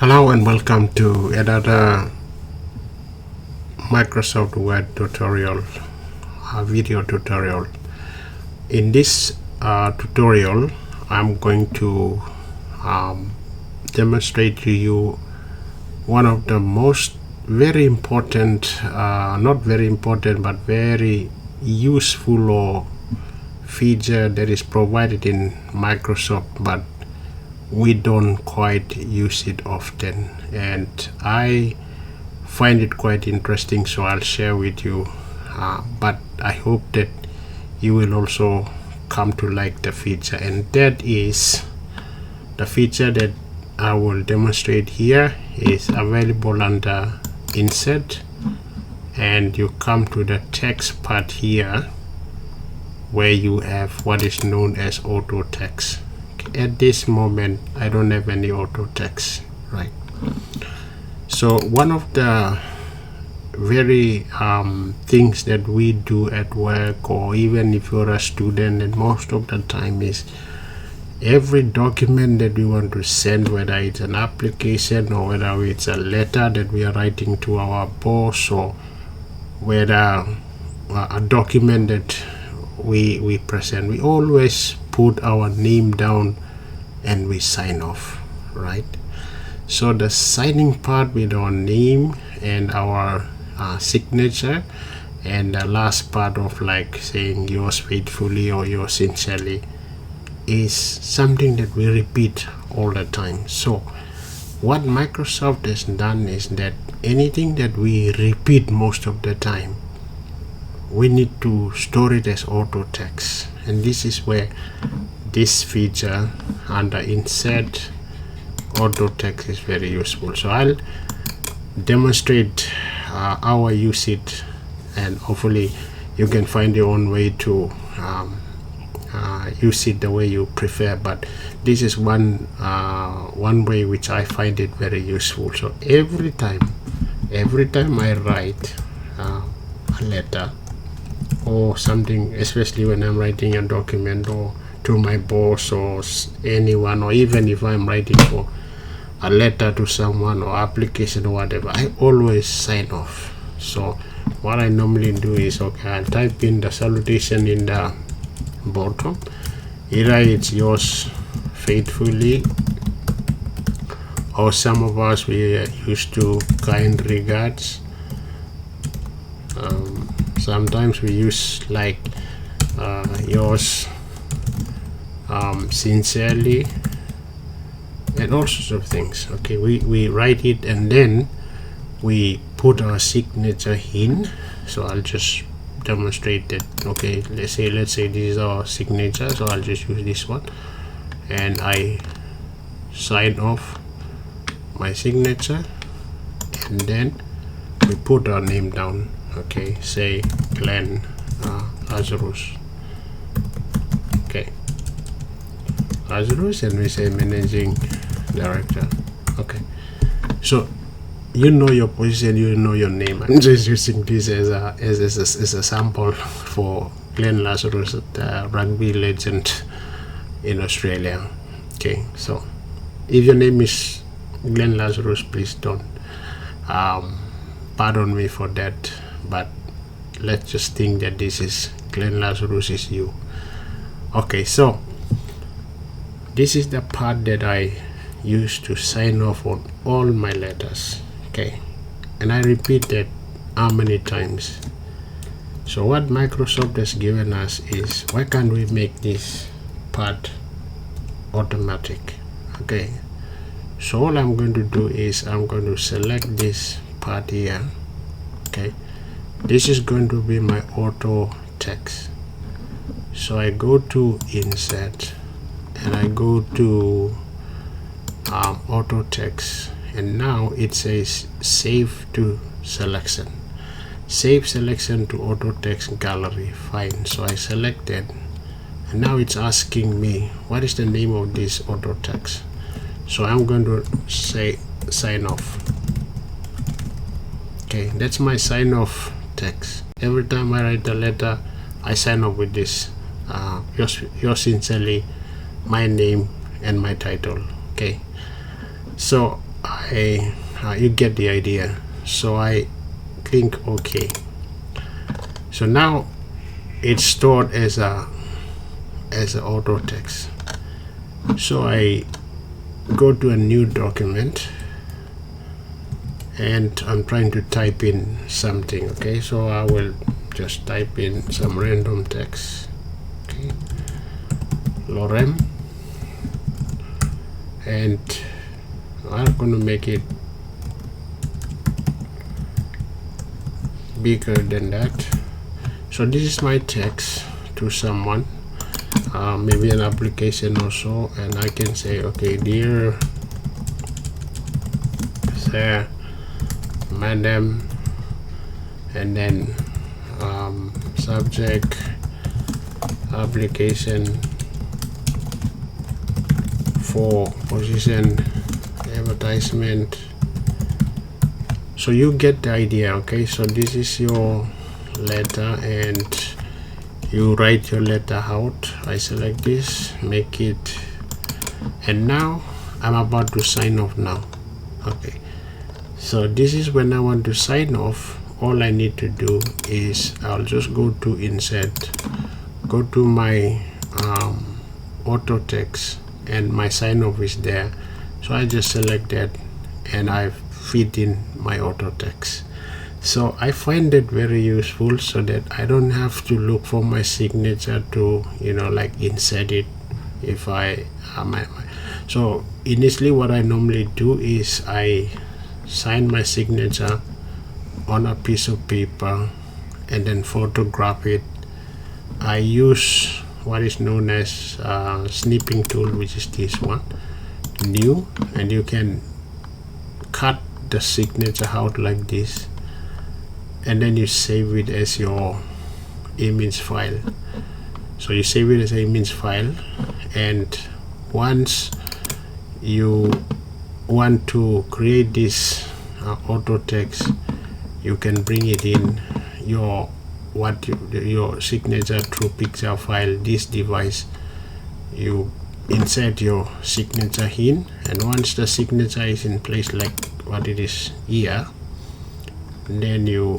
Hello and welcome to another Microsoft Word tutorial, video tutorial. In this tutorial, I'm going to demonstrate to you one of the most very important, not very important, but very useful feature that is provided in Microsoft, but we don't quite use it often, and I find it quite interesting, so I'll share with you, but I hope that you will also come to like the feature, and that is the feature that I will demonstrate here is available under Insert, and you come to the text part here where you have what is known as auto text. At this moment I don't have any auto text, right? So one of the very things that we do at work, or even if you're a student, and most of the time, is every document that we want to send, whether it's an application or whether it's a letter that we are writing to our boss, or whether a document that we present, we always put our name down and we sign off, right? So the signing part with our name and our signature, and the last part of like saying yours faithfully or yours sincerely, is something that we repeat all the time. So what Microsoft has done is that anything that we repeat most of the time, we need to store it as auto text, and this is where this feature under Insert auto text is very useful. So I'll demonstrate how I use it, and hopefully you can find your own way to use it the way you prefer, but this is one way which I find it very useful. So every time I write a letter or something, especially when I'm writing a document or to my boss or anyone, or even if I'm writing for a letter to someone or application or whatever, I always sign off. So what I normally do is, okay, I'll type in the salutation in the bottom. Either it's yours faithfully, or some of us we are used to kind regards. Sometimes we use like yours sincerely, and all sorts of things. Okay, we write it and then we put our signature in. So I'll just demonstrate that. Okay, let's say this is our signature, so I'll just use this one, and I sign off my signature, and then we put our name down. Okay, say Glenn Lazarus. Okay, Lazarus, and we say managing director. Okay, so you know your position, you know your name. I'm just using this as a sample for Glenn Lazarus, the rugby legend in Australia. Okay, so if your name is Glenn Lazarus, please don't pardon me for that, but let's just think that this is Glenn Lazarus is you. Okay, so this is the part that I use to sign off on all my letters. Okay, and I repeat that how many times? So what Microsoft has given us is, why can't we make this part automatic? Okay, so all I'm going to do is I'm going to select this part here. Okay, this is going to be my auto text. So I go to Insert and I go to auto text, and now it says save to selection, save selection to auto text gallery. Fine, so I select that, and now it's asking me what is the name of this auto text. So I'm going to say sign off. Okay, that's my sign off text. Every time I write a letter, I sign off with this yours sincerely, my name and my title. Okay, so you get the idea. So I click OK. So now it's stored as a auto text. So I go to a new document and I'm trying to type in something. Okay, so I will just type in some random text. Okay, lorem, and I'm going to make it bigger than that. So this is my text to someone, maybe an application or so, and I can say, okay, dear sir, madam, and then subject, application for position, advertisement. So you get the idea. Okay, so this is your letter and you write your letter out. I select this, make it, and now I'm about to sign off now. Okay, so this is when I want to sign off. All I need to do is I'll just go to insert, go to my auto text, and my sign off is there. So I just select that and I feed in my auto text. So I find it very useful so that I don't have to look for my signature to, you know, like insert it. If I so initially what I normally do is I sign my signature on a piece of paper and then photograph it. I use what is known as snipping tool, which is this one, new, and you can cut the signature out like this, and then you save it as your image file. So you save it as an image file, and once you want to create this auto text, you can bring it in your signature through picture file, this device. You insert your signature in, and once the signature is in place like what it is here, then you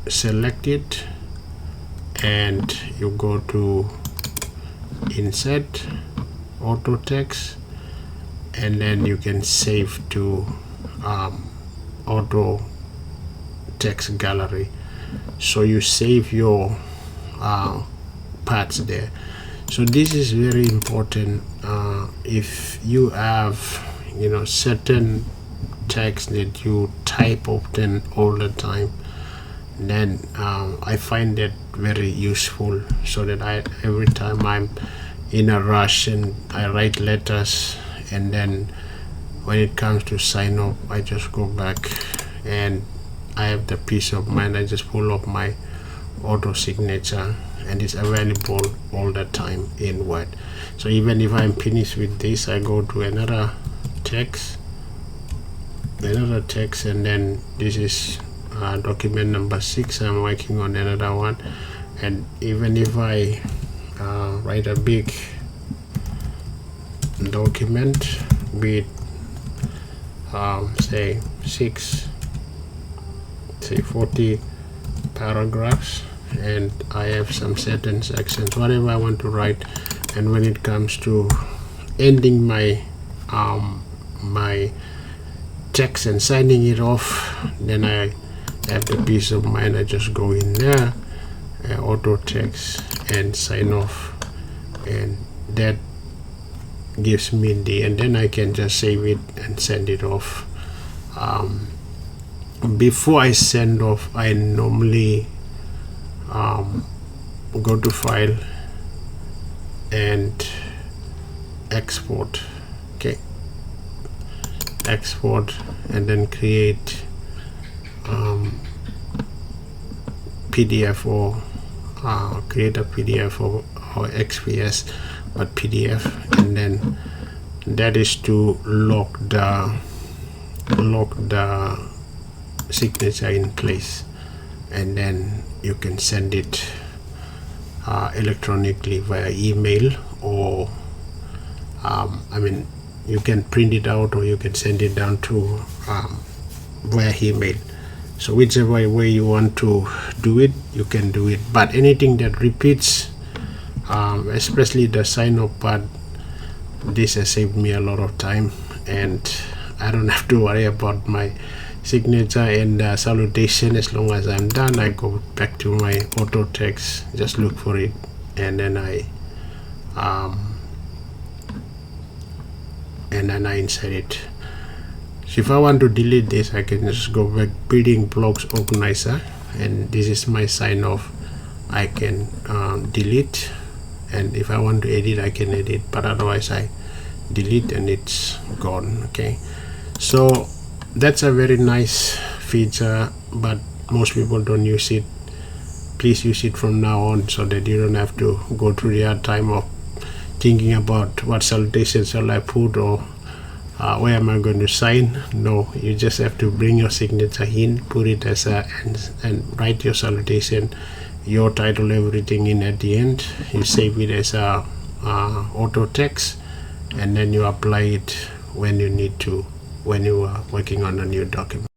select it and you go to insert auto text, and then you can save to auto text gallery. So you save your parts there. So this is very important. If you have, you know, certain text that you type often all the time, then I find that very useful, so that every time I'm in a rush and I write letters, and then when it comes to sign up, I just go back and I have the peace of mind. I just pull up my auto signature and it's available all the time in Word. So even if I'm finished with this, I go to another text, and then this is document number 6. I'm working on another one, and even if I write a big document with say 40 paragraphs, and I have some certain sections, whatever I want to write, and when it comes to ending my my text and signing it off, then I have the peace of mind. I just go in there, auto text, and sign off, and that gives me and then I can just save it and send it off. Before I send off, I normally go to file and export. Okay, export, and then create PDF, or create a PDF or XPS, but PDF, and then that is to lock the signature in place, and then you can send it electronically via email, or you can print it out or you can send it down to via email. So whichever way you want to do it, you can do it. But anything that repeats, especially the sign up part, this has saved me a lot of time, and I don't have to worry about my signature and salutation. As long as I'm done, I go back to my auto text, just look for it, and then I insert it. So if I want to delete this, I can just go back, building blocks organizer, and this is my sign off. I can delete, and if I want to edit, I can edit, but otherwise I delete and it's gone. Okay, so that's a very nice feature, but most people don't use it. Please use it from now on, so that you don't have to go through the hard time of thinking about what salutation shall I put, or where am I going to sign. No, you just have to bring your signature in, put it as a and write your salutation, your title, everything in at the end. You save it as a auto text, and then you apply it when you need to, when you are working on a new document.